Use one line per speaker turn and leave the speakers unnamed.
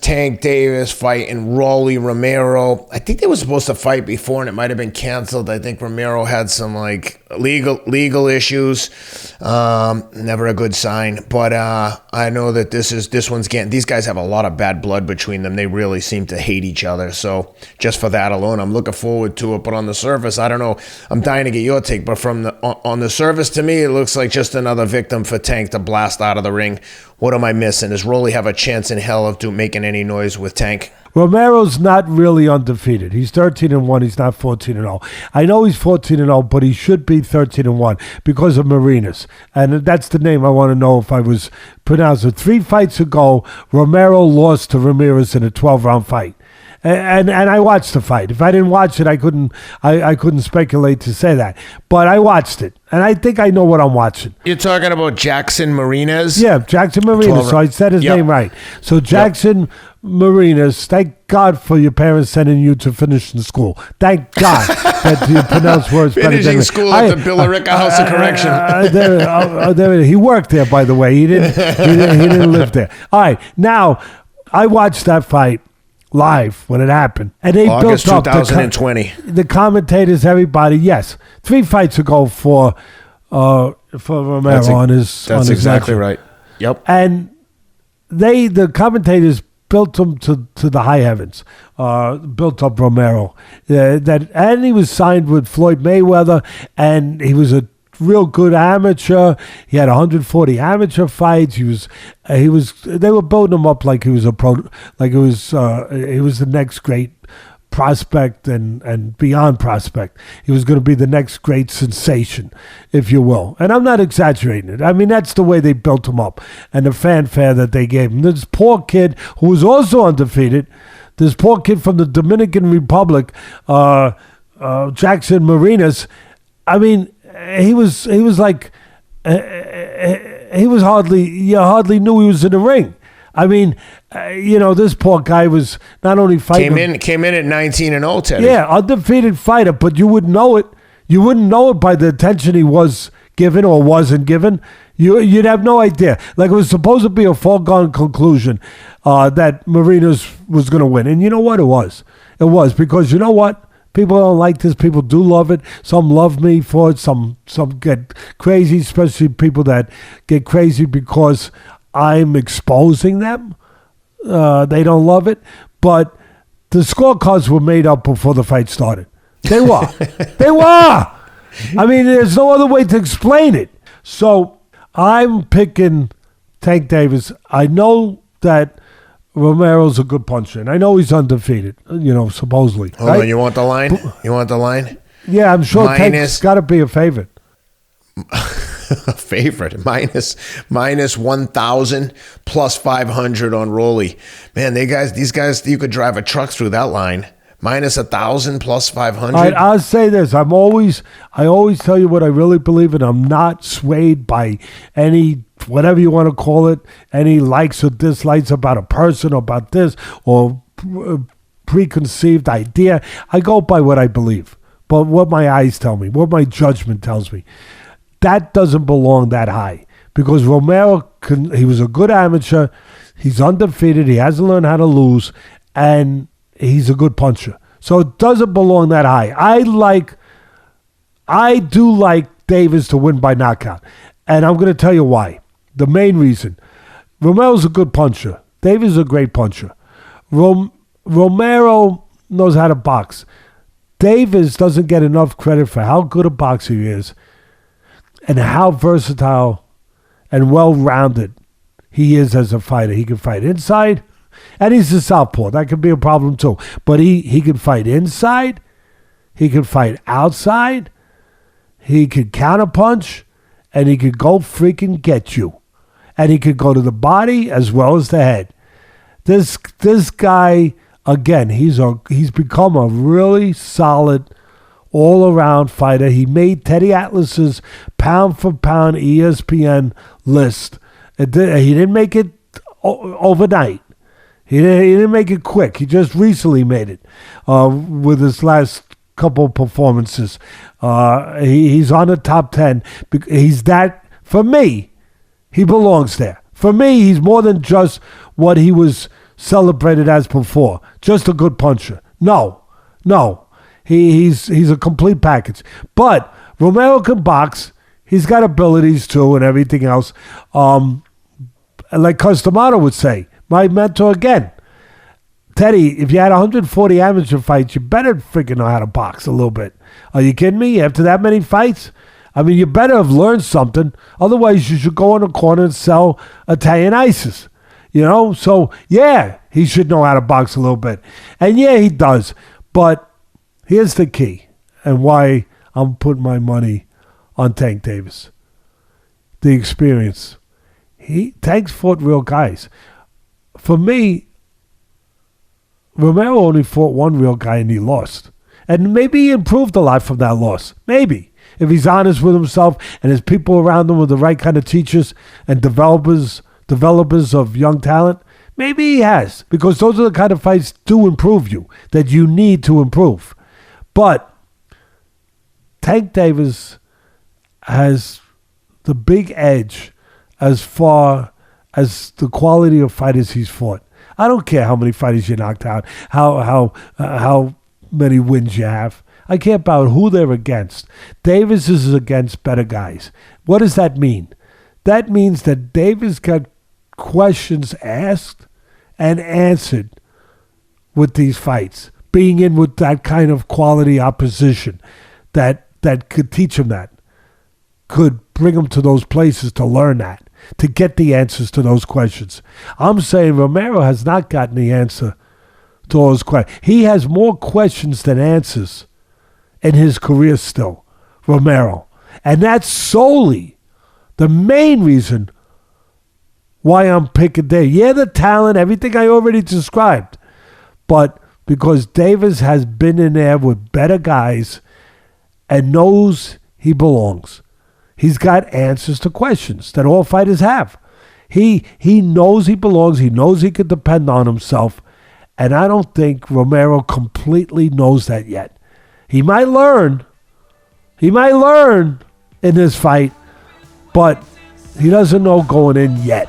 Tank Davis fighting Rolando Romero. I think they were supposed to fight before, and it might have been canceled. I think Romero had some legal issues. Never a good sign. But I know that this one's getting. These guys have a lot of bad blood between them. They really seem to hate each other. So just for that alone, I'm looking forward to it. But on the surface, I don't know. I'm dying to get your take. But on the surface, to me, it looks like just another victim for Tank to blast out of the ring. What am I missing? Does Rolly have a chance in hell of making any noise with Tank?
Romero's not really undefeated. He's 13-1. He's not 14-0. I know he's 14-0, but he should be 13-1 because of Marinas. And that's the name I want to know if I was pronouncing. 3 fights ago, Romero lost to Ramirez in a 12-round fight. And I watched the fight. If I didn't watch it, I couldn't speculate to say that. But I watched it, and I think I know what I'm watching.
You're talking about Jackson Marinas?
Yeah, Jackson Marinas. So I said his name right. So Jackson Marinas, thank God for your parents sending you to finish in school. Thank God that you pronounce words better than
Finishing school at the Billerica House of Correction.
He worked there, by the way. He didn't live there. All right, now I watched that fight live when it happened, and they
August
built up
2020.
The commentators, everybody. Yes, 3 fights ago for Romero on his.
That's exactly right. Yep.
And the commentators built him to the high heavens. Built up Romero. And he was signed with Floyd Mayweather, and he was a real good amateur. He had 140 amateur fights. They were building him up like he was a pro, like he was the next great prospect and beyond prospect. He was going to be the next great sensation, if you will. And I'm not exaggerating it. I mean, that's the way they built him up and the fanfare that they gave him. This poor kid who was also undefeated, this poor kid from the Dominican Republic, Jackson Marinas, I mean, he was like he was you hardly knew he was in the ring. I mean, this poor guy was not only fighting.
Came in at 19-0, Teddy.
Yeah, undefeated fighter, but you wouldn't know it. You wouldn't know it by the attention he was given or wasn't given. You'd have no idea. Like, it was supposed to be a foregone conclusion that Marinas was going to win, and you know what? It was. It was, because you know what? People don't like this. People do love it. Some love me for it. Some get crazy, especially people that get crazy because I'm exposing them. They don't love it. But the scorecards were made up before the fight started. They were. They were. I mean, there's no other way to explain it. So I'm picking Tank Davis. I know that Romero's a good puncher, and I know he's undefeated, supposedly.
Hold on, you want the line? You want the line?
Yeah, I'm sure Tank's got to be a favorite.
A favorite. Minus 1,000 plus 500 on Rolly. Man, these guys, you could drive a truck through that line. Minus 1,000 plus 500.
All right, I'll say this. I always tell you what I really believe in. I'm not swayed by any, whatever you want to call it, any likes or dislikes about a person or about this or preconceived idea. I go by what I believe, but what my eyes tell me, what my judgment tells me. That doesn't belong that high because Romero, he was a good amateur. He's undefeated. He hasn't learned how to lose, and he's a good puncher. So it doesn't belong that high. I do like Davis to win by knockout, and I'm going to tell you why. The main reason. Romero's a good puncher. Davis is a great puncher. Romero knows how to box. Davis doesn't get enough credit for how good a boxer he is and how versatile and well-rounded he is as a fighter. He can fight inside, and he's a southpaw. That could be a problem too. But he can fight inside. He can fight outside. He could counterpunch, and he could go freaking get you. And he could go to the body as well as the head. This guy, again, he's become a really solid all-around fighter. He made Teddy Atlas's pound-for-pound ESPN list. He didn't make it overnight. He didn't make it quick. He just recently made it with his last couple of performances. He's on the top 10. He's that, for me, he belongs there. For me, he's more than just what he was celebrated as before. Just a good puncher. No. He's a complete package. But Romero can box. He's got abilities too and everything else. Like Costamato would say, my mentor again, Teddy, if you had 140 amateur fights, you better freaking know how to box a little bit. Are you kidding me? After that many fights? I mean, you better have learned something. Otherwise, you should go in a corner and sell Italian ices. You know? So, yeah, he should know how to box a little bit. And, yeah, he does. But here's the key and why I'm putting my money on Tank Davis. The experience. Tank's fought real guys. For me, Romero only fought one real guy and he lost. And maybe he improved a lot from that loss. Maybe. If he's honest with himself and his people around him with the right kind of teachers and developers of young talent, maybe he has. Because those are the kind of fights do improve you, that you need to improve. But Tank Davis has the big edge as far as the quality of fighters he's fought. I don't care how many fighters you knocked out, how many wins you have. I care about who they're against. Davis is against better guys. What does that mean? That means that Davis got questions asked and answered with these fights, being in with that kind of quality opposition that could teach him that, could bring him to those places to learn that, to get the answers to those questions. I'm saying Romero has not gotten the answer to all his questions. He has more questions than answers in his career still, Romero. And that's solely the main reason why I'm picking Davis. Yeah, the talent, everything I already described. But because Davis has been in there with better guys and knows he belongs. He's got answers to questions that all fighters have. He knows he belongs. He knows he can depend on himself. And I don't think Romero completely knows that yet. He might learn. He might learn in this fight, but he doesn't know going in yet.